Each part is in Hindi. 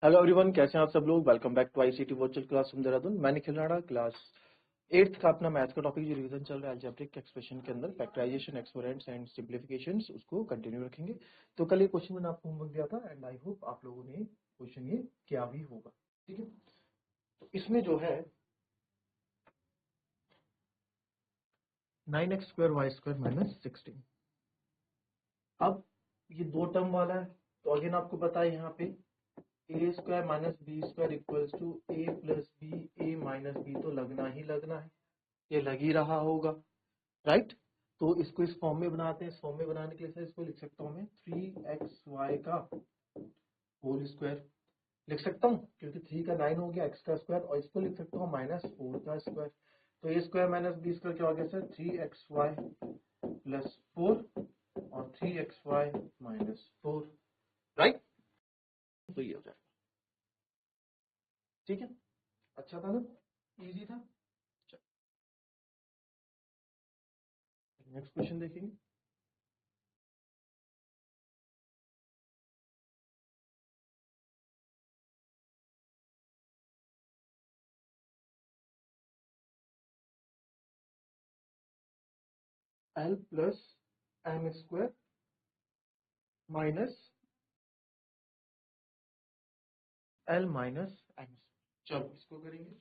हेलो एवरीवन, कैसे हैं आप सब लोग। Welcome back to ICT virtual class Dehradun. मैं निखिल राणा, क्लास 8th का अपना मैथ्स का टॉपिक जो रिवीजन चल रहा है अलजेब्रिक एक्सप्रेशन के अंदर फैक्टराइजेशन, एक्सपोनेंट्स एंड सिंप्लीफिकेशंस, उसको कंटिन्यू रखेंगे। तो कल ये क्वेश्चन मैंने आपको होमवर्क दिया था एंड आई होप आप लोगों ने क्वेश्चन ये किया भी होगा। ठीक है, तो इसमें जो है 9x² y² - 16। अब ये दो टर्म वाला है, तो अगेन आपको पता है यहाँ पे a² - b² equals to a plus B a minus B, तो लगना ही लगना है, ये लग ही रहा होगा, राइट। तो इसको इस फॉर्म में बनाते हैं। इस फॉर्म में बनाने के लिए सर इसको लिख सकता हूँ मैं 3xy का होल स्क्वायर लिख सकता हूँ, क्योंकि 3 का 9 हो गया, x का स्क्वायर, और इसको लिख सकता हूँ -4 का स्क्वायर। तो a square minus B square क्या हो गया सर, 3xy प्लस 4 और 3xy माइनस 4, राइट। तो ये हो जाएगा, ठीक है। अच्छा था ना, इजी था। नेक्स्ट क्वेश्चन देखेंगे। L plus m square minus L minus m। चलो इसको करेंगे।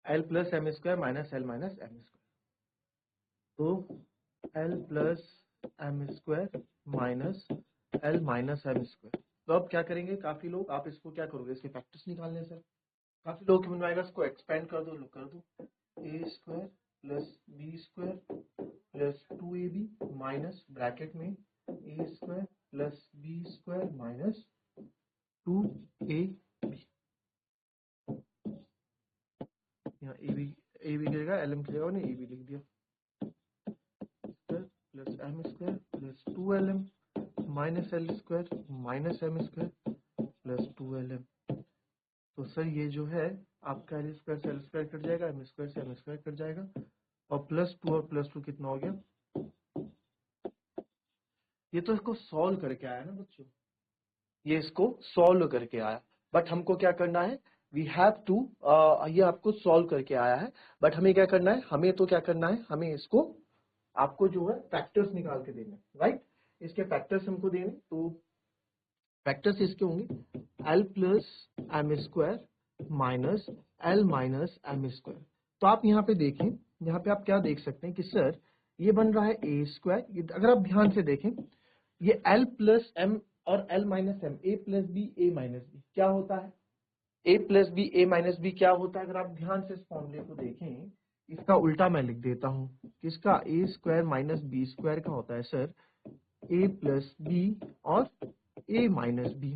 L plus m square minus L minus m square, तो L plus m square minus L minus m square. तो अब क्या करेंगे, काफी लोग आप इसको क्या करोगे, इसके फैक्टर्स निकालने सर। काफी लोग के मन में आएगा, इसको एक्सपेंड कर दो, कर दो a square plus b square plus 2ab minus bracket में a square plus b square minus 2ab। यहाँ ए बी गिरेगा, एल एम की जगह ने ए बी लिख दिया, plus M square plus 2lm minus L square minus M square plus 2lm। तो सर ये जो है आपका एल स्क्वायर से एल स्क्वायर कट जाएगा, एम स्क्वायर से एम स्क्वायर कट जाएगा, और प्लस 2 और प्लस 2 कितना हो गया। ये तो इसको सॉल्व करके आया ना बच्चों, ये इसको सॉल्व करके आया, बट हमको क्या करना है, वी हैव टू, ये आपको सॉल्व करके आया है, बट हमें क्या करना है, हमें तो क्या करना है, हमें इसको आपको जो है फैक्टर्स निकाल के देने, राइट। इसके फैक्टर्स हमको देने, तो फैक्टर्स इसके होंगे L plus M square minus L minus M square. तो आप यहाँ पे देखें, यहाँ पे आप क्या देख सकते हैं कि सर ये बन रहा है ए स्क्वायर। अगर आप ध्यान से देखें, ये L प्लस एम और L minus M, A plus B A minus B क्या होता है, A plus B A minus B क्या होता है। अगर आप ध्यान से इस फॉर्मूले को देखें, इसका उल्टा मैं लिख देता हूं, किसका, ए स्क्वायर माइनस बी स्क्वायर का होता है सर ए प्लस बी और ए माइनस बी।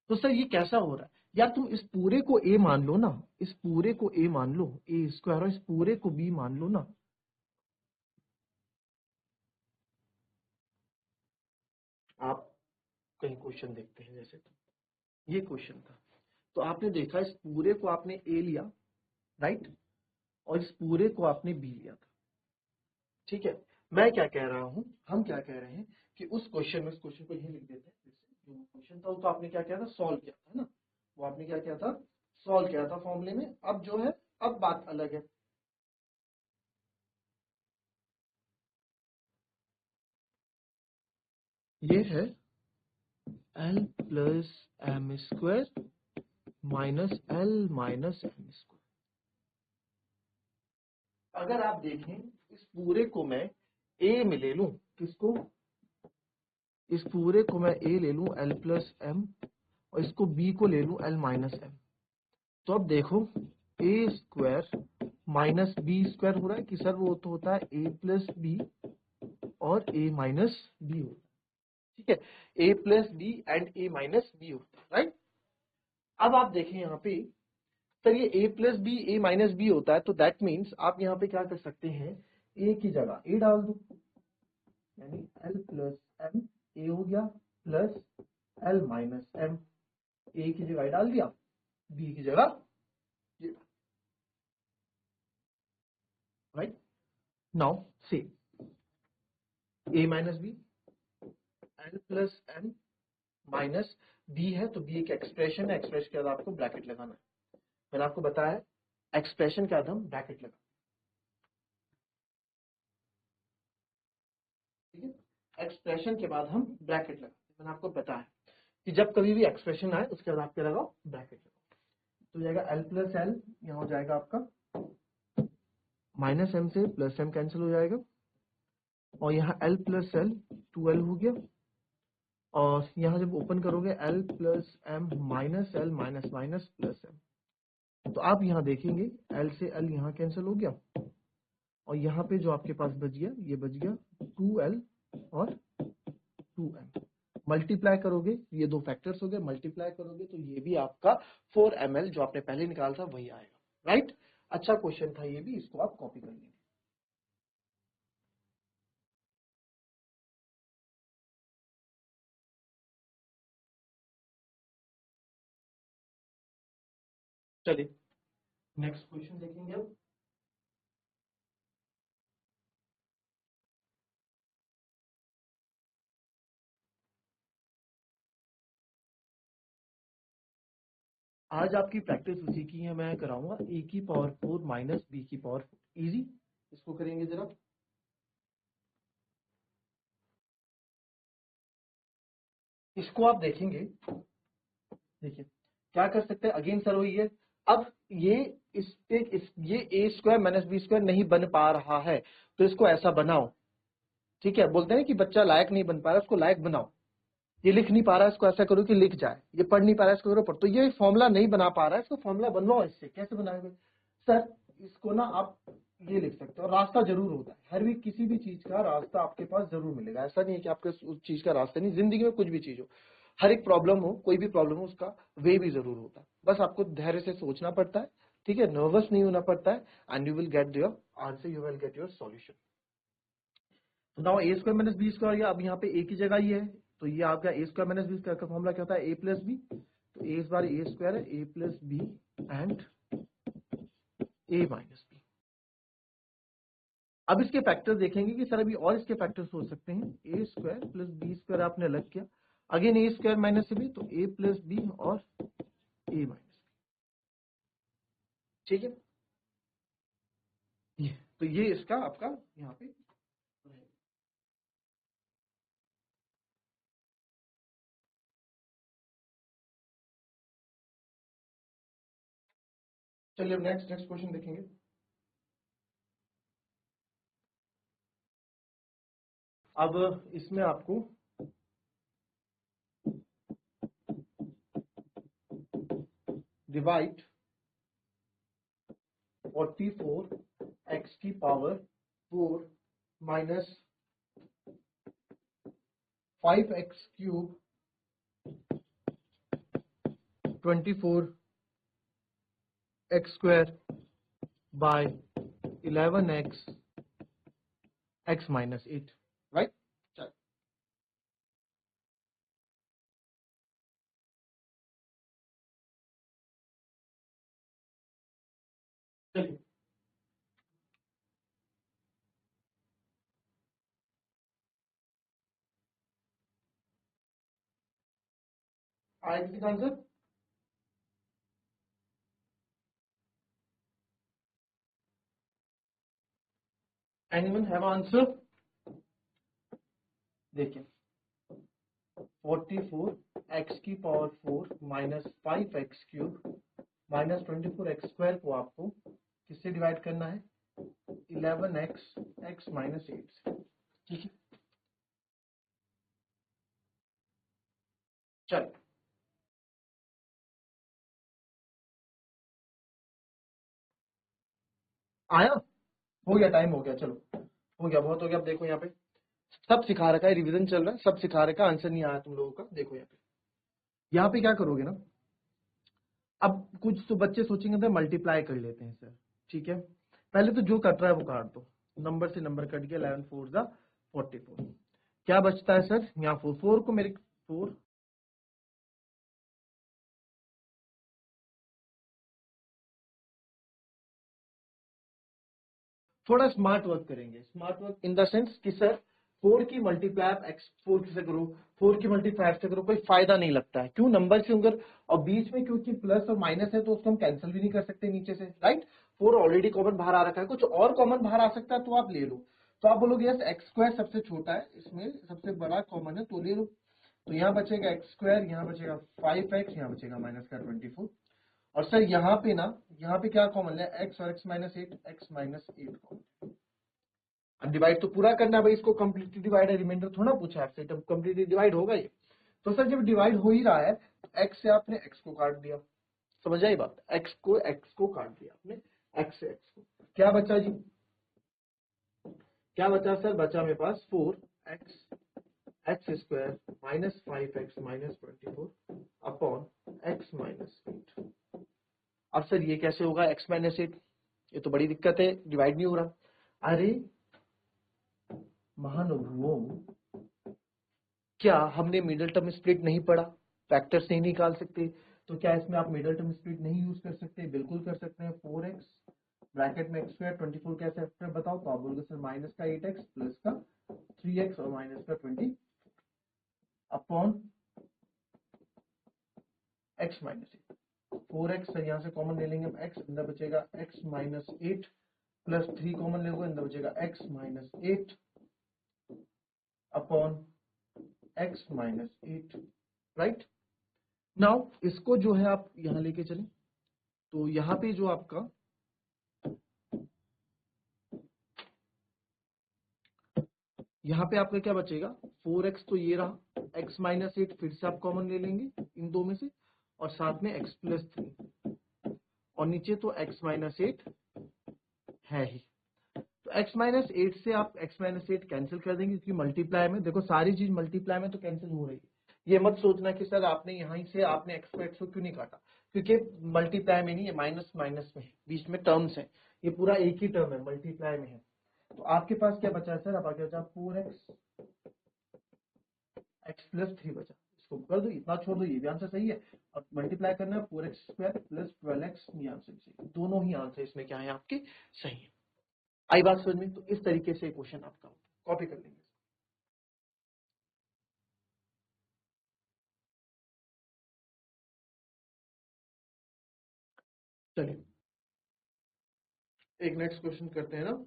तो सर ये कैसा हो रहा है यार, तुम इस पूरे को ए मान लो ना, इस पूरे को ए मान लो ए स्क्वायर, और इस पूरे को बी मान लो ना। आप कहीं क्वेश्चन देखते हैं, जैसे ये क्वेश्चन था, तो आपने देखा इस पूरे को आपने ए लिया, राइट, और इस पूरे को आपने बी लिया था, ठीक है। मैं क्या कह रहा हूं, हम क्या कह रहे हैं कि उस क्वेश्चन में, इस क्वेश्चन को यही लिख देते हैं, जैसे जो क्वेश्चन था वो तो आपने क्या किया था, सॉल्व किया था ना, वो आपने क्या किया था, सॉल्व किया था फॉर्मूले में। अब जो है, अब बात अलग है, ये है L plus M square minus L minus M square. अगर आप देखें, इस पूरे को मैं ए में ले लूं, किसको, इस पूरे को मैं ए ले लूं L प्लस एम, और इसको बी को ले लूं L माइनस एम। तो अब देखो ए स्क्वायर माइनस बी स्क्वायर हो रहा है कि सर, वो तो होता है ए प्लस बी और ए माइनस बी होता है, ठीक है, A plus B and A minus B होता है, राइट। अब आप देखें यहाँ पे, सर ये a plus B A minus B होता है, तो दैट मीन्स आप यहाँ पे क्या कर सकते हैं, a की जगह a डाल दो, यानी l प्लस एम, ए हो गया plus l minus M, a की जगह डाल दिया, b की जगह राइट। नाउ से A minus B, L plus M minus B है, तो बी एक एक्सप्रेशन है, एक्सप्रेशन के बाद आपको ब्रैकेट लगाना है। मैंने आपको बताया एक्सप्रेशन के बाद हम ब्रैकेट लगा, ठीक है, एक्सप्रेशन के बाद हम ब्रैकेट लगाते। मैंने आपको बताया कि जब कभी भी एक्सप्रेशन आए उसके बाद आप क्या लगाओ, ब्रैकेट लगाओ। तो हो जाएगा एल प्लस एल, यहाँ हो जाएगा आपका माइनस एम से प्लस एम कैंसिल हो जाएगा, और यहाँ एल प्लस एल 2l हो गया, और यहाँ जब ओपन करोगे L plus M minus L minus minus plus M, तो आप यहाँ देखेंगे एल से एल यहाँ कैंसिल हो गया, और यहाँ पे जो आपके पास बच गया, ये बच गया 2l और 2m। मल्टीप्लाई करोगे, ये दो फैक्टर्स हो गए, मल्टीप्लाई करोगे तो ये भी आपका 4ml जो आपने पहले निकाला था वही आएगा, राइट। अच्छा क्वेश्चन था ये भी, इसको आप कॉपी कर लेंगे। चलिए नेक्स्ट क्वेश्चन देखेंगे अब। आज आपकी प्रैक्टिस उसी की है, मैं कराऊंगा ए की पावर 4 माइनस बी की पावर 4, इजी। इसको करेंगे जरा, इसको आप देखेंगे, देखिए क्या कर सकते हैं, अगेन सर वही है। अब ये ये ए स्क्वायर माइनस बी स्क्वायर नहीं बन पा रहा है, तो इसको ऐसा बनाओ, ठीक है। बोलते हैं कि बच्चा लायक नहीं बन पा रहा, उसको लायक बनाओ। ये लिख नहीं पा रहा है, इसको ऐसा करो कि लिख जाए। ये पढ़ नहीं पा रहा है, इसको करो पढ़। तो ये फॉर्मूला नहीं बना पा रहा है, इसको फॉर्मूला बनवाओ। इससे कैसे बनाएंगे सर, इसको ना आप ये लिख सकते हो, रास्ता जरूर होता है हर भी, किसी भी चीज का रास्ता आपके पास जरूर मिलेगा। ऐसा नहीं है कि आपके उस चीज का रास्ता नहीं, जिंदगी में कुछ भी चीज हो, हर एक प्रॉब्लम हो, कोई भी प्रॉब्लम हो, उसका वे भी जरूर होता है। बस आपको धैर्य से सोचना पड़ता है, ठीक है, नर्वस नहीं होना पड़ता है, and you will get your answer, you will get your solution. तो नाउ ए स्क्वायर माइनस बी स्क्वायर, या अब यहाँ पे ए की जगह ये है, तो ये आपका ए स्क्वायर माइनस बी स्क्वायर का फॉर्मूला क्या होता है, ए प्लस बी। तो ए इस बार ए स्क्वायर है, A plus B and A minus B. अब इसके फैक्टर्स देखेंगे कि सर अभी और इसके फैक्टर्स हो सकते हैं। ए स्क्वायर प्लस बी स्क्वायर आपने अलग किया, अगेन ए स्क्वायर माइनस बी, तो ए प्लस बी और ए माइनस बी, ठीक है। तो ये इसका आपका यहाँ पे रहेगा। चलिए अब नेक्स्ट नेक्स्ट क्वेश्चन देखेंगे। अब इसमें आपको डिवाइड 44x की power 4 minus 5x cube 24x square by 11x x minus 8, right. चलिए आया किसी का आंसर, एनीवन हैव आंसर। देखिए 44x की power 4 minus 5x cube minus 24x square को आपको किससे डिवाइड करना है, 11x x माइनस 8 से, ठीक है। चलो आया, हो गया, टाइम हो गया, चलो हो गया, बहुत हो गया। अब देखो यहाँ पे सब सिखा रखा है, रिवीजन चल रहा है, सब सिखा रखा है, आंसर नहीं आया तुम लोगों का। देखो यहाँ पे क्या करोगे ना, अब कुछ तो बच्चे सोचेंगे तो मल्टीप्लाई कर लेते हैं सर, ठीक है। पहले तो जो कट रहा है वो काट दो, नंबर से नंबर कट गया, 11 4 जा 44, क्या बचता है सर, यहाँ 4 4 को मेरे 4, थोड़ा स्मार्ट वर्क करेंगे, smart work in the sense कि सर 4 की मल्टीप्लाई आप x4 से करो, 4 की मल्टीप्लाई से करो, कोई फायदा नहीं लगता है। क्यों? नंबर से अगर, और बीच में क्योंकि प्लस और माइनस है तो उसको हम कैंसिल भी नहीं कर सकते नीचे से, राइट। 4 ऑलरेडी कॉमन बाहर आ रखा है, कुछ और कॉमन बाहर आ सकता है तो आप ले लो। तो आप बोलोगे यस एक्स स्क्वायर सबसे छोटा है, इसमें सबसे बड़ा कॉमन है तो ले लो। तो यहाँ बचेगा एक्स स्क्वायर, यहाँ बचेगा 5x, यहाँ बचेगा माइनस का 24। और सर यहाँ पे ना, यहाँ पे क्या कॉमन है? x और x minus 8, x minus 8 common. अब डिवाइड तो पूरा करना है भाई, इसको कंप्लीटली डिवाइड है, रिमाइंडर थोड़ा पूछा आपसे, तब कंप्लीटली डिवाइड होगा ये। तो सर जब डिवाइड हो ही रहा है तो x से आपने x को काट दिया, समझ आई बात? x को काट दिया आपने, x से x को, क्या बचा जी? क्या बचा सर? बचा मेरे पास 4x square minus 5x minus 24 upon x minus 8। अब सर ये कैसे होगा x माइनस 8? ये तो बड़ी दिक्कत है, डिवाइड नहीं हो रहा। अरे महानुभावों, क्या हमने मिडिल टर्म स्प्लिट नहीं पढ़ा? फैक्टर्स नहीं निकाल सकते? तो क्या इसमें आप मिडिल टर्म स्प्लिट नहीं यूज कर सकते? बिल्कुल कर सकते हैं। 4x ब्रैकेट में x स्क्वायर 24 कैसे फैक्टर बताओ? तो आप बोलोगे सर माइनस का 8x प्लस का 3x और माइनस का 20 upon x minus 8। 4x sir यहाँ से कॉमन ले लेंगे हम, x अंदर बचेगा x माइनस 8 प्लस 3 कॉमन लेंगे, अंदर बचेगा x minus 8 upon x minus 8, right. Now इसको जो है आप यहां लेके चलें, तो यहां पे जो आपका यहाँ पे आपका क्या बचेगा? 4x तो ये रहा, x माइनस 8 फिर से आप कॉमन ले लेंगे इन दो में से, और साथ में x प्लस 3, और नीचे तो x माइनस 8 है ही। तो x माइनस 8 से आप x माइनस 8 कैंसिल कर देंगे, क्योंकि मल्टीप्लाई में देखो सारी चीज मल्टीप्लाई में तो कैंसिल हो रही है। ये मत सोचना कि सर आपने यहीं से आपने x को क्यों नहीं काटा, क्योंकि मल्टीप्लाई में नहीं है, माइनस माइनस में है, बीच में टर्म्स है, ये पूरा एक ही टर्म है, मल्टीप्लाई में है। तो आपके पास क्या बचा है सर? अब आगे बचा 4x प्लस 3 बचा, इसको कर दो, इतना छोड़ दो, ये भी आंसर सही है। अब मल्टीप्लाई करना है 4x स्क्वायर प्लस 12x, ये आंसर सही है। दोनों ही आंसर इसमें क्या है आपके? सही है। आई बात समझ में? तो इस तरीके से क्वेश्चन आपका कॉपी कर लेंगे। चलिए एक नेक्स्ट क्वेश्चन करते हैं ना,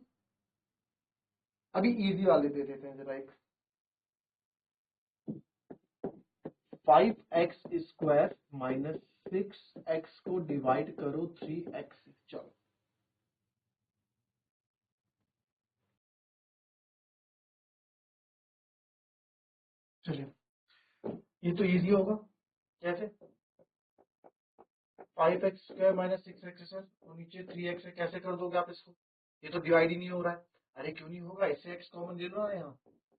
अभी इजी वाले दे देते हैं जरा। एक 5x स्क्वायर माइनस 6x को डिवाइड करो 3x से। चलो चलिए ये तो इजी होगा। कैसे? 5x square minus 6x sir, और नीचे 3x है, कैसे कर दोगे आप इसको? ये तो डिवाइड ही नहीं हो रहा है। अरे क्यों नहीं होगा? इससे x कॉमन ले लो ना यहाँ,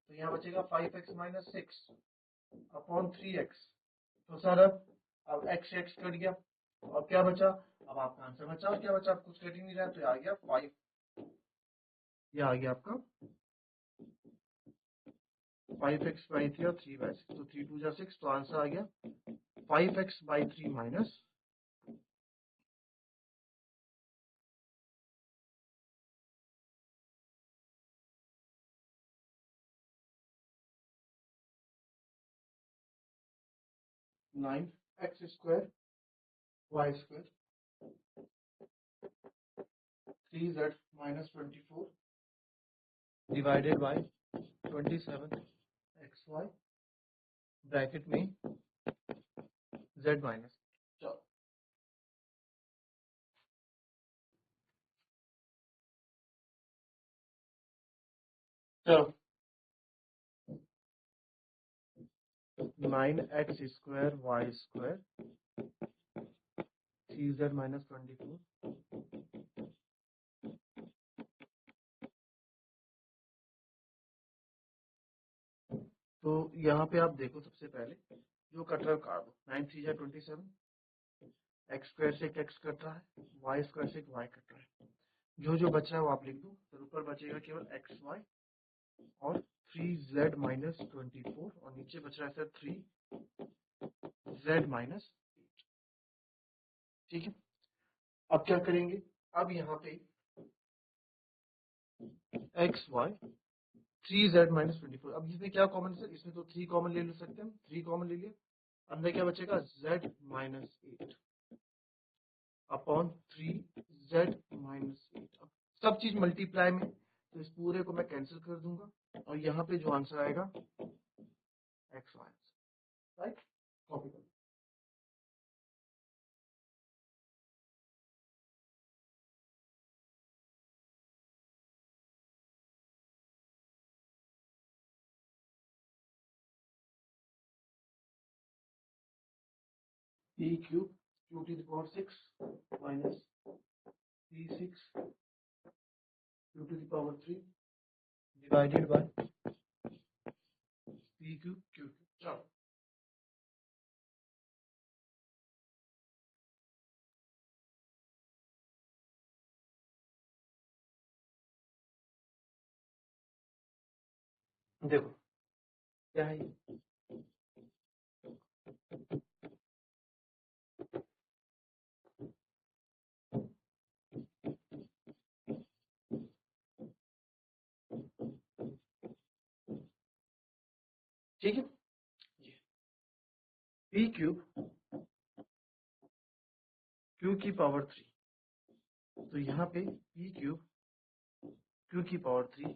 तो यहाँ बचेगा 5x माइनस 6 अपॉन 3x। तो सर अब x से x कट गया, और क्या बचा? अब आपका आंसर बचा, और क्या बचा? आप कुछ कट ही नहीं रहा, तो ये आ गया 5, ये आ गया आपका 5x बाई 3 और 3 बाई 6, तो 3 2 जा 6, तो आंसर आ गया 5x by 3 minus 9x square y square 3z minus 24 divided by 27xy bracket में z माइनस। चलो चलो 9x square y square 3z minus 24, तो यहाँ पे आप देखो सबसे पहले जो कट रहा काट दो, 9 3 27, एक्स स्क्वायर से एक एक्स कट रहा है, वाई स्क्वायर से एक वाई कट रहा है, जो जो बच रहा है वो आप लिख दो। तो ऊपर बचेगा केवल एक्स वाई और 3z माइनस 24, और नीचे बच रहा है सर 3z माइनस। ठीक है, अब क्या करेंगे? अब यहाँ पे एक्स वाई 3z-24। अब इसमें क्या कॉमन है सर, इसमें तो 3 कॉमन ले सकते हैं हम, 3 कॉमन ले लिया, अंदर क्या बचेगा z-8 अपॉन 3z-8। अब सब चीज मल्टीप्लाई में, तो इस पूरे को मैं कैंसिल कर दूंगा और यहाँ पे जो आंसर आएगा x y, राइट, कॉपी कर p cube q to the power 6 minus p6 q to the power 3 divided by p cube q cube. चलो देखो क्या है ये, ठीक है, p क्यूब q की पावर 3, तो यहाँ पे p क्यूब q की पावर 3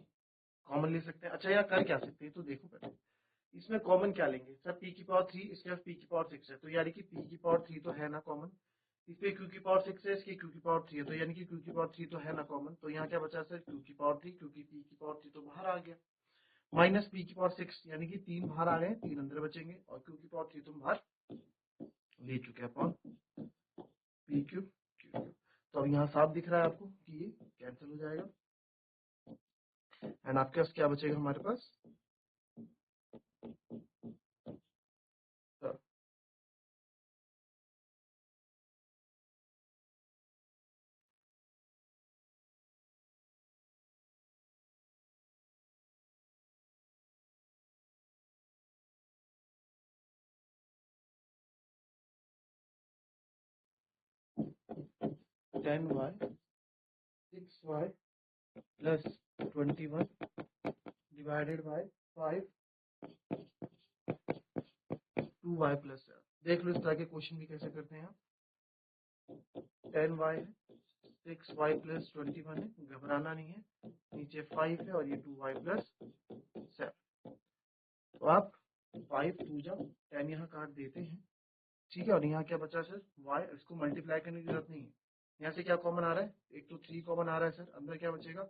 कॉमन ले सकते हैं। अच्छा यहाँ कर क्या सकते हैं, तो देखो पहले इसमें कॉमन क्या लेंगे सर, p की पावर 3, इसके पास p की पावर 6 है, तो यानी कि p की पावर 3 तो है ना कॉमन, इस पे q की पावर 6 है, इसकी q की पावर 3 है, तो यानी कि q की पावर 3 तो है ना कॉमन, तो यहाँ क्या बचा सर q की पावर 3, क्योंकि p की पावर 3 तो बाहर आ गया, माइनस p की पावर 6 यानी कि 3 बाहर आ गए, 3 अंदर बचेंगे, और q की पावर 3 तुम बाहर ले चुके हैं upon p cube q cube. तो अब यहाँ साफ दिख रहा है आपको कि ये कैंसिल हो जाएगा, एंड आपके पास क्या बचेगा हमारे पास 10y 6y plus 21 divided by 5 2y plus 7। देख लो इस तरह के क्वेश्चन भी कैसे करते हैं आप, 10y है, 6y plus 21 है, घबराना नहीं है, नीचे 5 है और ये 2y plus 7, तो आप 5 2 जा 10 यहाँ काट देते हैं, ठीक है, और यहाँ क्या बचा सर y, इसको मल्टीप्लाई करने की जरूरत नहीं है, यहाँ से क्या कॉमन आ रहा है, एक तो 3 कॉमन आ रहा है सर, अंदर क्या बचेगा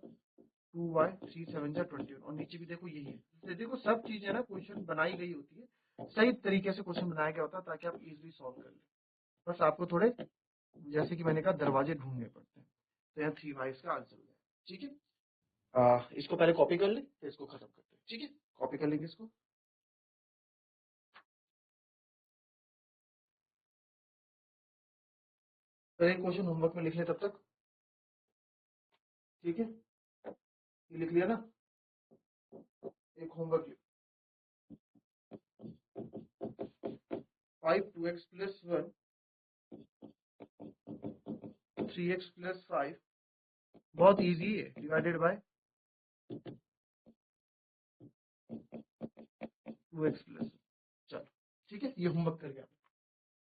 2y 3 7 जा 21, और नीचे भी देखो यही है, तो देखो सब चीजें ना क्वेश्चन बनाई गई होती है, सही तरीके से क्वेश्चन बनाया गया होता है ताकि आप इजीली सॉल्व कर लें, बस आपको थोड़े जैसे कि मैंने कहा दरवाजे ढूंढने पड़ते हैं, तो यहाँ 3y इसका आंसर हो जाएगा, ठीक है। इसको पहले कॉपी कर ले, फिर इसको खत्म करते हैं, ठीक है, कॉपी कर लेंगे इसको। तो एक क्वेश्चन होमवर्क में लिख ले तब तक, ठीक है, ये लिख लिया ना, एक होमवर्क लिख, 5 2x plus 1 3x plus 5 बहुत इजी है, डिवाइडेड बाय 2x plus, चलो ठीक है, ये होमवर्क करके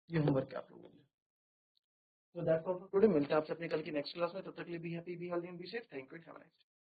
ये होमवर्क है आप लोगों ने। तो दैट्स ऑल फॉर टुडे, मिलते हैं आपसे अपनी कल की नेक्स्ट क्लास में, तब तक के लिए be happy be healthy and be safe, thank you, have a nice day.